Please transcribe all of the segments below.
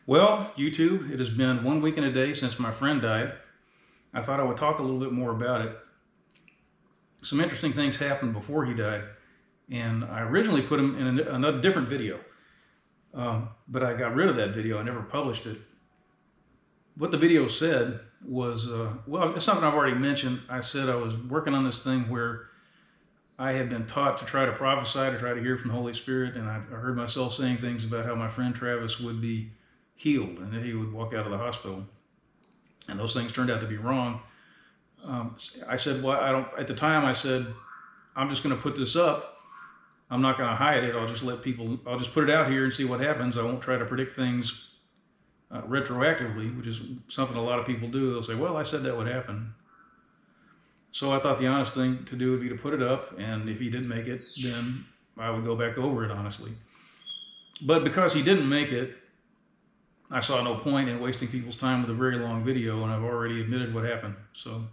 Well, YouTube, it has been 1 week and a day since my friend died. I thought I would talk a little bit more about it. Some interesting things happened before he died, and I originally put him in another different video, but I got rid of that video. I never published it. What the video said was, well, it's something I've already mentioned. I said I was working on this thing where I had been taught to try to prophesy, to try to hear from the Holy Spirit, and I heard myself saying things about how my friend Travis would be healed and that he would walk out of the hospital. And those things turned out to be wrong. I said, well, at the time I said, I'm just going to put this up. I'm not going to hide it. I'll just put it out here and see what happens. I won't try to predict things retroactively, which is something a lot of people do. They'll say, well, I said that would happen. So I thought the honest thing to do would be to put it up, and if he didn't make it, then I would go back over it honestly. But because he didn't make it, I saw no point in wasting people's time with a very long video, and I've already admitted what happened. So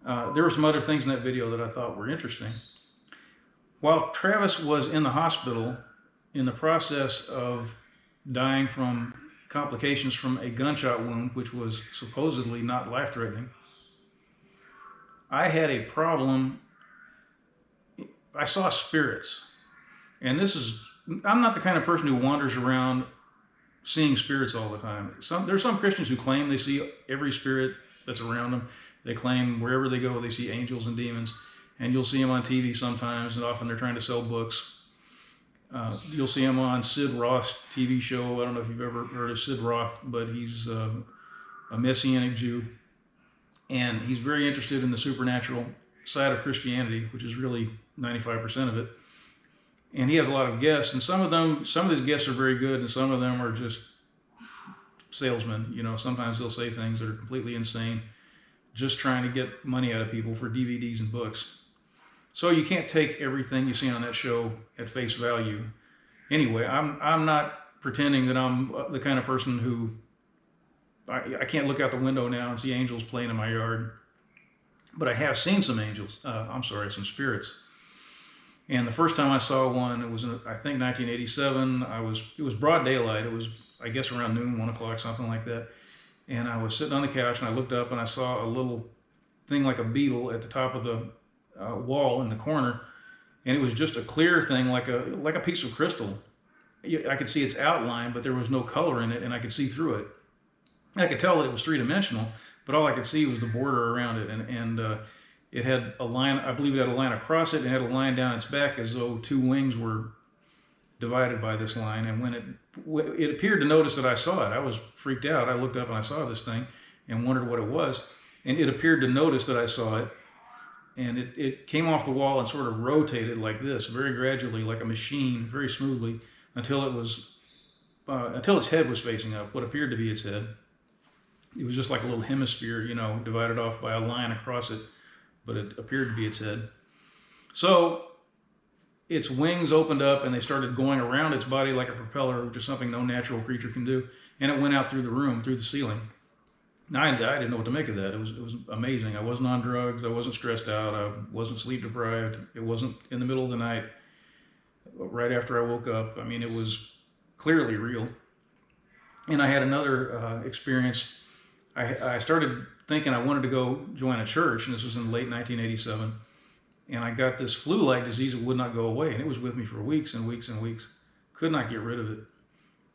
there were some other things in that video that I thought were interesting. While Travis was in the hospital in the process of dying from complications from a gunshot wound, which was supposedly not life-threatening, I had a problem. I saw spirits. And I'm not the kind of person who wanders around seeing spirits all the time. There's some Christians who claim they see every spirit that's around them. They claim wherever they go, they see angels and demons. And you'll see them on TV sometimes, and often they're trying to sell books. You'll see them on Sid Roth's TV show. I don't know if you've ever heard of Sid Roth, but he's a Messianic Jew. And he's very interested in the supernatural side of Christianity, which is really 95% of it. And he has a lot of guests, and some of his guests are very good, and some of them are just salesmen. You know, sometimes they'll say things that are completely insane, just trying to get money out of people for DVDs and books. So you can't take everything you see on that show at face value. Anyway, I'm not pretending that I'm the kind of person who, I can't look out the window now and see angels playing in my yard, but I have seen some angels, some spirits. And the first time I saw one, it was in, I think, 1987. It was broad daylight. It was, I guess, around noon, 1 o'clock, something like that. And I was sitting on the couch, and I looked up, and I saw a little thing like a beetle at the top of the wall in the corner. And it was just a clear thing, like a piece of crystal. I could see its outline, but there was no color in it, and I could see through it. I could tell that it was three-dimensional, but all I could see was the border around it. And it had a line, I believe it had a line across it, and it had a line down its back as though two wings were divided by this line. And when it appeared to notice that I saw it, I was freaked out. I looked up and I saw this thing and wondered what it was. And it appeared to notice that I saw it. And it came off the wall and sort of rotated like this, very gradually, like a machine, very smoothly, until its head was facing up, what appeared to be its head. It was just like a little hemisphere, you know, divided off by a line across it, but it appeared to be its head. So its wings opened up and they started going around its body like a propeller, which is something no natural creature can do. And it went out through the room, through the ceiling. Now, I didn't know what to make of that. It was amazing. I wasn't on drugs. I wasn't stressed out. I wasn't sleep deprived. It wasn't in the middle of the night, right after I woke up. I mean, it was clearly real. And I had another experience. I started thinking I wanted to go join a church, and this was in late 1987. And I got this flu-like disease that would not go away, and it was with me for weeks and weeks and weeks. Could not get rid of it.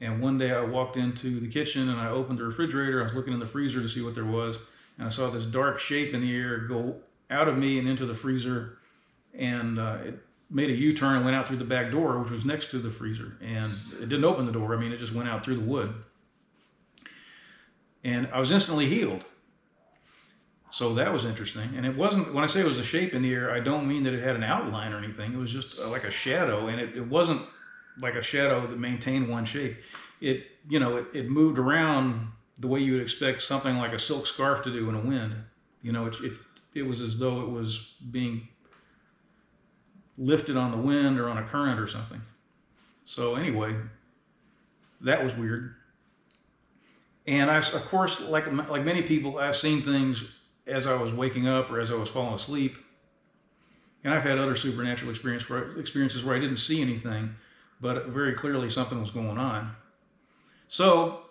And one day I walked into the kitchen and I opened the refrigerator. I was looking in the freezer to see what there was, and I saw this dark shape in the air go out of me and into the freezer, and it made a U-turn and went out through the back door, which was next to the freezer. And it didn't open the door. I mean, it just went out through the wood. And I was instantly healed. So that was interesting. And it wasn't, when I say it was a shape in the air, I don't mean that it had an outline or anything. It was just like a shadow, and it wasn't like a shadow that maintained one shape. It moved around the way you would expect something like a silk scarf to do in a wind. You know, it was as though it was being lifted on the wind or on a current or something. So anyway, that was weird. And I, of course, like many people, I've seen things as I was waking up or as I was falling asleep. And I've had other supernatural experiences where I didn't see anything, but very clearly something was going on. So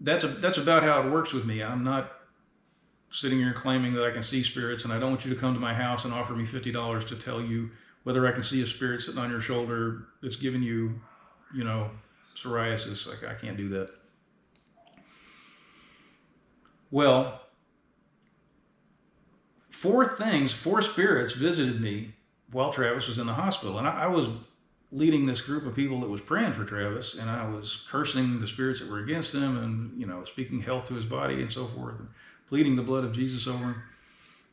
that's about how it works with me. I'm not sitting here claiming that I can see spirits, and I don't want you to come to my house and offer me $50 to tell you whether I can see a spirit sitting on your shoulder that's giving you, psoriasis. I can't do that. Well, four spirits visited me while Travis was in the hospital. And I was leading this group of people that was praying for Travis, and I was cursing the spirits that were against him and, speaking health to his body and so forth, and pleading the blood of Jesus over him.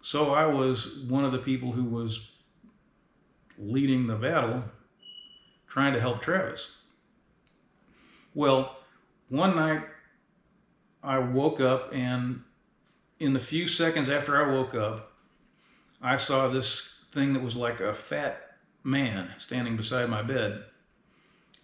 So I was one of the people who was leading the battle, trying to help Travis. Well, one night I woke up, and in the few seconds after I woke up, I saw this thing that was like a fat man standing beside my bed.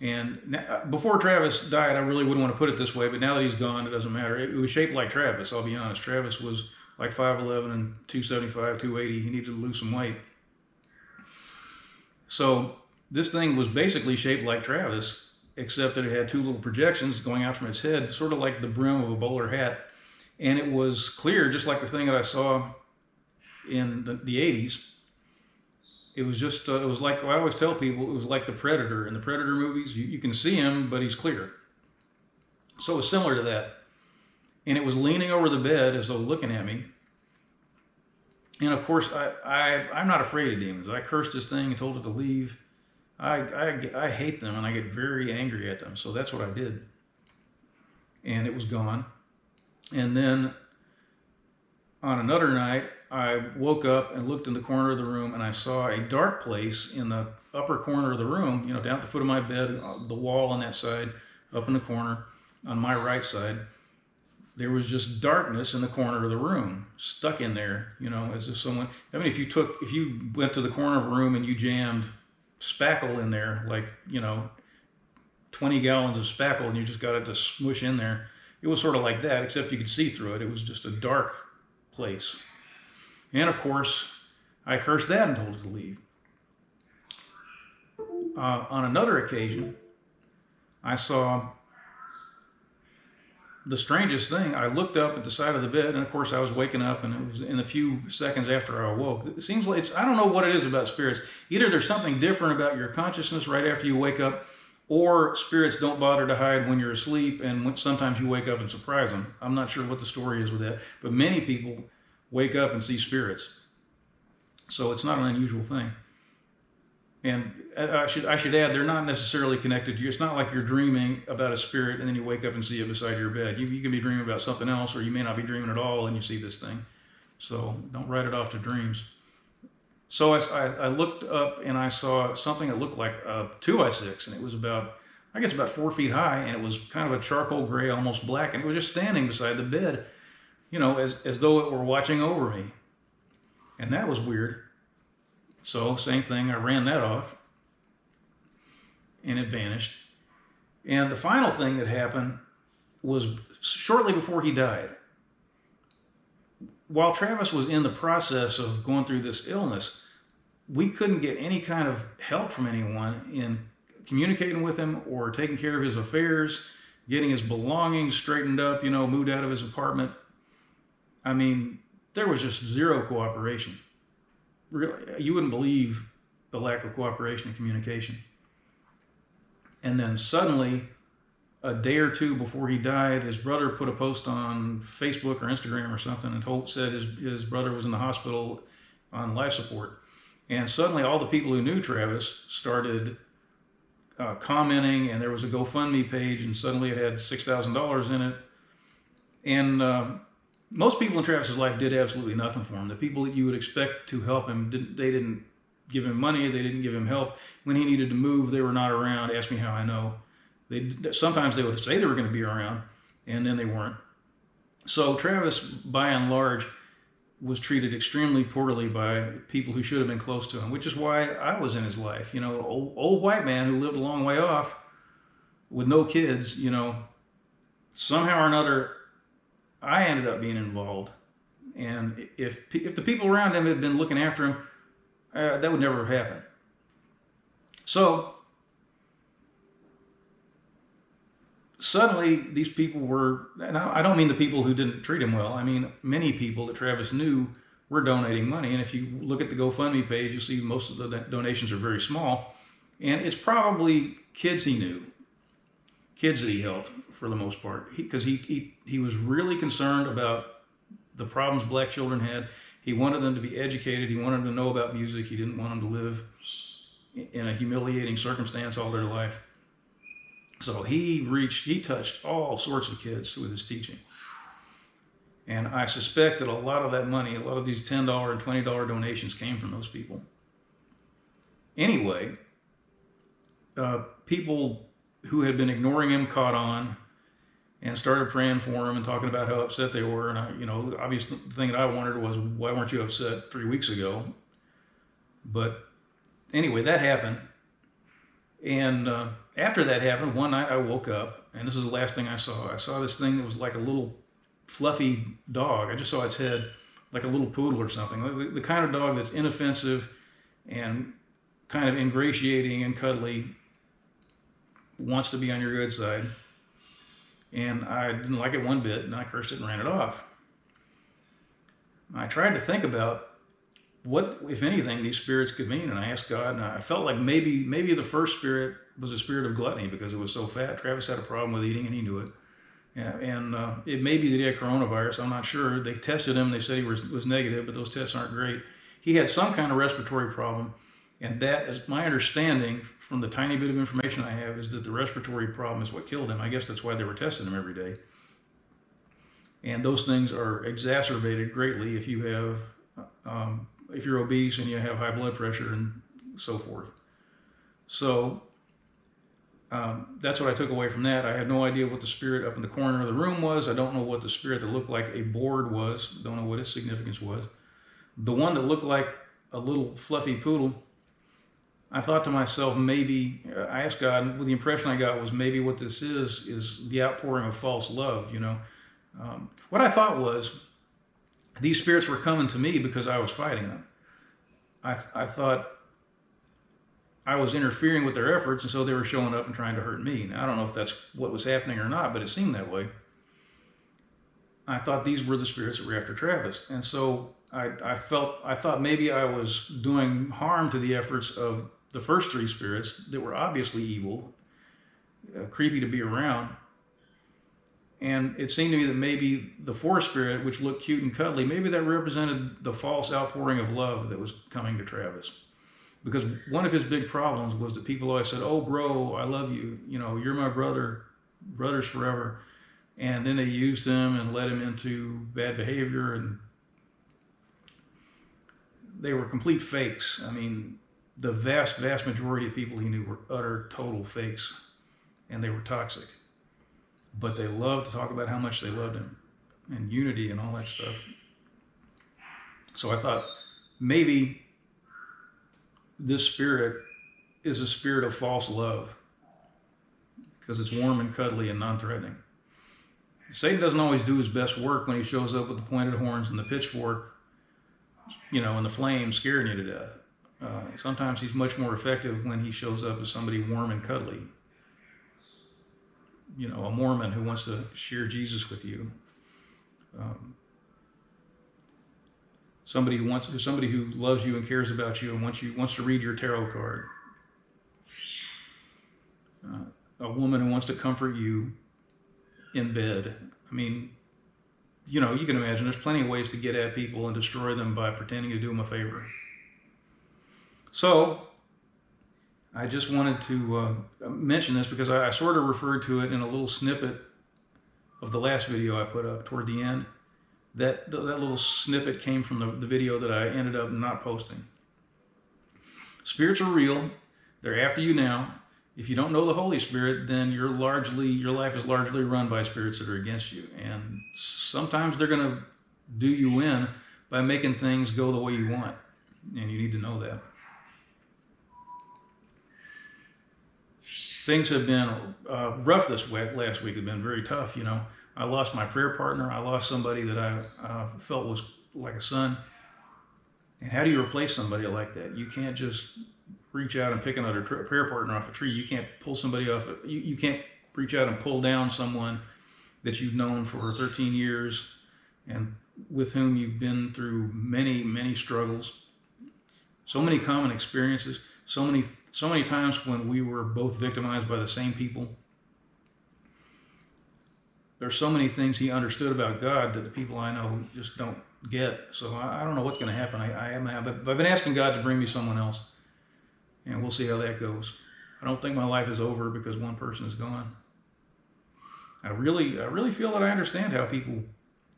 And before Travis died, I really wouldn't want to put it this way, but now that he's gone, it doesn't matter. It was shaped like Travis, I'll be honest. Travis was like 5'11 and 275, 280. He needed to lose some weight. So this thing was basically shaped like Travis, except that it had two little projections going out from its head, sort of like the brim of a bowler hat. And it was clear, just like the thing that I saw in the 80s. It was just, it was like, I always tell people, it was like the Predator. In the Predator movies, you can see him, but he's clear. So it was similar to that. And it was leaning over the bed as though looking at me. And of course, I'm not afraid of demons. I cursed this thing and told it to leave. I hate them, and I get very angry at them. So that's what I did. And it was gone. And then on another night, I woke up and looked in the corner of the room, and I saw a dark place in the upper corner of the room, down at the foot of my bed, the wall on that side, up in the corner, on my right side. There was just darkness in the corner of the room, stuck in there, as if someone, if you went to the corner of a room and you jammed spackle in there, like, 20 gallons of spackle, and you just got it to smush in there, it was sort of like that, except you could see through it. It was just a dark place. And of course, I cursed that and told it to leave. On another occasion, I saw the strangest thing. I looked up at the side of the bed, and of course I was waking up, and it was in a few seconds after I awoke. It seems like I don't know what it is about spirits. Either there's something different about your consciousness right after you wake up, or spirits don't bother to hide when you're asleep, and sometimes you wake up and surprise them. I'm not sure what the story is with that, but many people wake up and see spirits. So it's not an unusual thing. And I should add, they're not necessarily connected to you. It's not like you're dreaming about a spirit and then you wake up and see it beside your bed. You can be dreaming about something else, or you may not be dreaming at all and you see this thing. So don't write it off to dreams. So I looked up and I saw something that looked like a 2x6, and it was about 4 feet high, and it was kind of a charcoal gray, almost black, and it was just standing beside the bed, as though it were watching over me. And that was weird. So same thing, I ran that off, and it vanished. And the final thing that happened was shortly before he died. While Travis was in the process of going through this illness, we couldn't get any kind of help from anyone in communicating with him or taking care of his affairs, getting his belongings straightened up, moved out of his apartment. I mean, there was just zero cooperation. Really, you wouldn't believe the lack of cooperation and communication. And then suddenly, a day or two before he died, his brother put a post on Facebook or Instagram or something and said his brother was in the hospital on life support. And suddenly all the people who knew Travis started commenting, and there was a GoFundMe page, and suddenly it had $6,000 in it. And most people in Travis's life did absolutely nothing for him. The people that you would expect to help him, they didn't give him money, they didn't give him help. When he needed to move, they were not around. Ask me how I know. Sometimes they would say they were going to be around, and then they weren't. So Travis, by and large, was treated extremely poorly by people who should have been close to him, which is why I was in his life. Old white man who lived a long way off with no kids, somehow or another, I ended up being involved. And if the people around him had been looking after him, that would never have happened. So suddenly these people were, and I don't mean the people who didn't treat him well, I mean many people that Travis knew were donating money. And if you look at the GoFundMe page, you'll see most of the donations are very small. And it's probably kids he knew, kids that he helped for the most part, because he was really concerned about the problems black children had. He wanted them to be educated. He wanted them to know about music. He didn't want them to live in a humiliating circumstance all their life. So he touched all sorts of kids with his teaching. And I suspect that a lot of that money, a lot of these $10 and $20 donations came from those people. Anyway, people who had been ignoring him caught on and started praying for him and talking about how upset they were. And the obvious thing that I wondered was, why weren't you upset 3 weeks ago? But anyway, that happened. And after that happened, one night I woke up, and this is the last thing I saw. I saw this thing that was like a little fluffy dog. I just saw its head, like a little poodle or something. The kind of dog that's inoffensive and kind of ingratiating and cuddly, wants to be on your good side. And I didn't like it one bit, and I cursed it and ran it off. I tried to think about what, if anything, these spirits could mean, and I asked God, and I felt like maybe the first spirit was a spirit of gluttony because it was so fat. Travis had a problem with eating, and he knew it. And it may be that he had coronavirus. I'm not sure. They tested him. They said he was negative, but those tests aren't great. He had some kind of respiratory problem, and that is my understanding from the tiny bit of information I have, is that the respiratory problem is what killed him. I guess that's why they were testing him every day. And those things are exacerbated greatly if you have, if you're obese and you have high blood pressure and so forth. So that's what I took away from that. I had no idea what the spirit up in the corner of the room was. I don't know what the spirit that looked like a board was. Don't know what its significance was. The one that looked like a little fluffy poodle, I thought to myself, maybe, I asked God, well, the impression I got was maybe what this is the outpouring of false love, What I thought was, these spirits were coming to me because I was fighting them. I thought I was interfering with their efforts, and so they were showing up and trying to hurt me. Now, I don't know if that's what was happening or not, but it seemed that way. I thought these were the spirits that were after Travis. And so I thought maybe I was doing harm to the efforts of the first three spirits that were obviously evil, creepy to be around. And it seemed to me that maybe the fourth spirit, which looked cute and cuddly, maybe that represented the false outpouring of love that was coming to Travis. Because one of his big problems was that people always said, "Oh, bro, I love you. You're my brother, brothers forever." And then they used him and led him into bad behavior, and they were complete fakes. I mean, the vast majority of people he knew were utter, total fakes, and they were toxic. But they loved to talk about how much they loved him, and unity and all that stuff. So I thought, maybe this spirit is a spirit of false love, because it's warm and cuddly and non-threatening. Satan doesn't always do his best work when he shows up with the pointed horns and the pitchfork, and the flames scaring you to death. Sometimes he's much more effective when he shows up as somebody warm and cuddly. A Mormon who wants to share Jesus with you. Somebody who loves you and cares about you and wants to read your tarot card. A woman who wants to comfort you in bed. I mean, you can imagine there's plenty of ways to get at people and destroy them by pretending to do them a favor. So I just wanted to mention this because I sort of referred to it in a little snippet of the last video I put up toward the end. That little snippet came from the video that I ended up not posting. Spirits are real. They're after you now. If you don't know the Holy Spirit, then your life is largely run by spirits that are against you. And sometimes they're going to do you in by making things go the way you want. And you need to know that. Things have been rough this last week. Have been very tough. I lost my prayer partner. I lost somebody that I felt was like a son. And how do you replace somebody like that? You can't just reach out and pick another prayer partner off a tree. You can't pull somebody off. You can't reach out and pull down someone that you've known for 13 years and with whom you've been through many, many struggles, so many common experiences, so many times when we were both victimized by the same people. There's so many things he understood about God that the people I know just don't get. So I don't know what's going to happen. I've been asking God to bring me someone else, and we'll see how that goes. I don't think my life is over because one person is gone. I really feel that I understand how people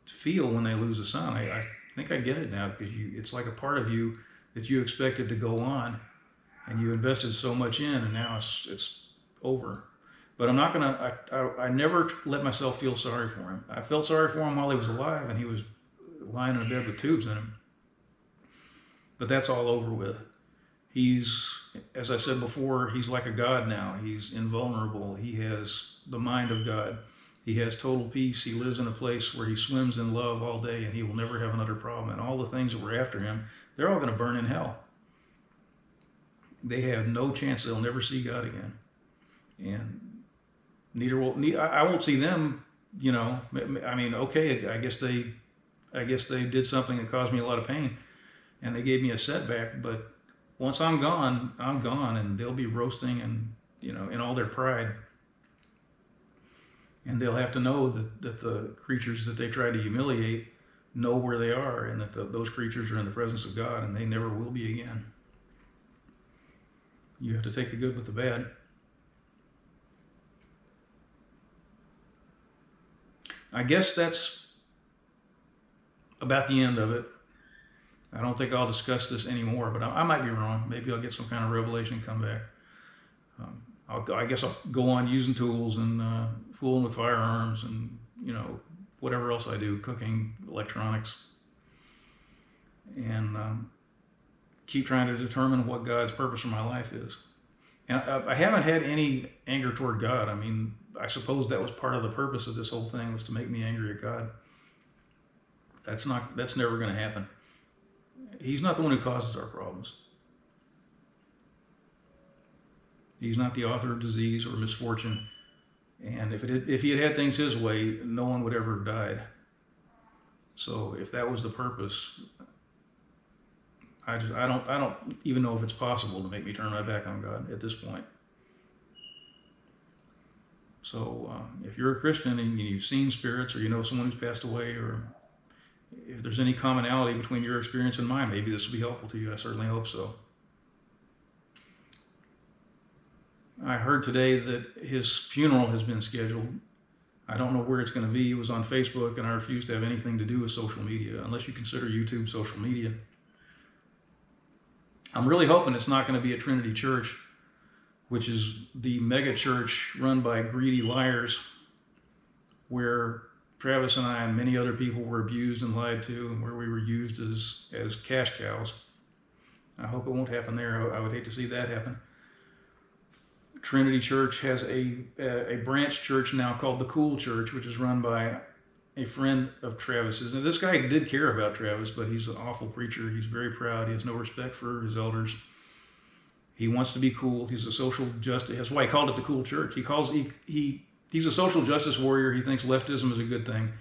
feel when they lose a son. I think I get it now, because it's like a part of you that you expected to go on, and you invested so much in, and now it's over. But I'm not gonna. I never let myself feel sorry for him. I felt sorry for him while he was alive, and he was lying in a bed with tubes in him. But that's all over with. He's, as I said before, he's like a god now. He's invulnerable. He has the mind of God. He has total peace. He lives in a place where he swims in love all day, and he will never have another problem. And all the things that were after him, they're all going to burn in hell. They have no chance. They'll never see God again. And I won't see them, you know. I mean, okay, I guess they did something that caused me a lot of pain, and they gave me a setback. But once I'm gone, and they'll be roasting, and you know, in all their pride, and they'll have to know that the creatures that they tried to humiliate know where they are, and that those creatures are in the presence of God, and they never will be again. You have to take the good with the bad. I guess that's about the end of it. I don't think I'll discuss this anymore, but I might be wrong. Maybe I'll get some kind of revelation and come back. I guess I'll go on using tools and fooling with firearms and, you know, whatever else I do, cooking, electronics, and keep trying to determine what God's purpose for my life is. And I haven't had any anger toward God. I mean, I suppose that was part of the purpose of this whole thing, was to make me angry at God. That's never going to happen. He's not the one who causes our problems. He's not the author of disease or misfortune. And if he had things his way, no one would ever have died. So if that was the purpose, I don't even know if it's possible to make me turn my back on God at this point. So if you're a Christian and you've seen spirits, or you know someone who's passed away, or if there's any commonality between your experience and mine, maybe this will be helpful to you. I certainly hope so. I heard today that his funeral has been scheduled. I don't know where it's going to be. It was on Facebook, and I refuse to have anything to do with social media, unless you consider YouTube social media. I'm really hoping it's not going to be at Trinity Church, which is the mega church run by greedy liars, where Travis and I and many other people were abused and lied to, and where we were used as cash cows. I hope it won't happen there. I would hate to see that happen. Trinity Church has a branch church now called the Cool Church, which is run by a friend of Travis's. And this guy did care about Travis, but he's an awful preacher. He's very proud. He has no respect for his elders. He wants to be cool. He's a social justice. That's why he called it the Cool Church. He's a social justice warrior. He thinks leftism is a good thing.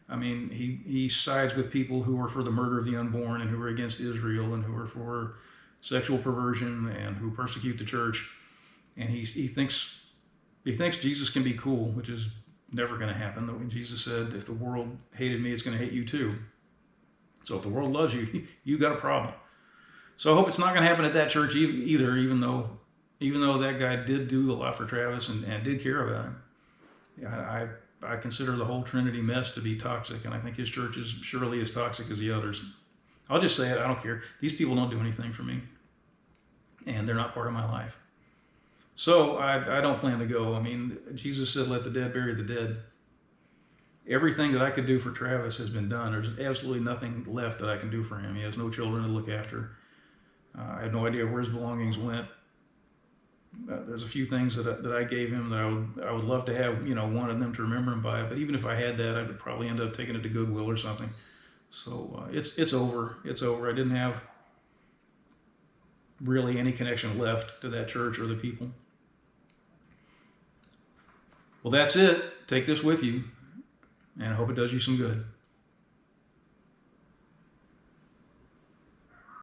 I mean, he sides with people who are for the murder of the unborn, and who are against Israel, and who are for sexual perversion, and who persecute the church. And he thinks Jesus can be cool, which is never going to happen. When Jesus said, if the world hated me, it's going to hate you too. So if the world loves you, you got a problem. So I hope it's not going to happen at that church either, even though that guy did do a lot for Travis and did care about him. Yeah, I consider the whole Trinity mess to be toxic, and I think his church is surely as toxic as the others. I'll just say it, I don't care. These people don't do anything for me, and they're not part of my life. So I don't plan to go. I mean, Jesus said, let the dead bury the dead. Everything that I could do for Travis has been done. There's absolutely nothing left that I can do for him. He has no children to look after. I have no idea where his belongings went. There's a few things that I gave him that I would love to have, wanted them to remember him by. But even if I had that, I would probably end up taking it to Goodwill or something. So it's over. It's over. I didn't have really any connection left to that church or the people. Well, that's it. Take this with you, and I hope it does you some good.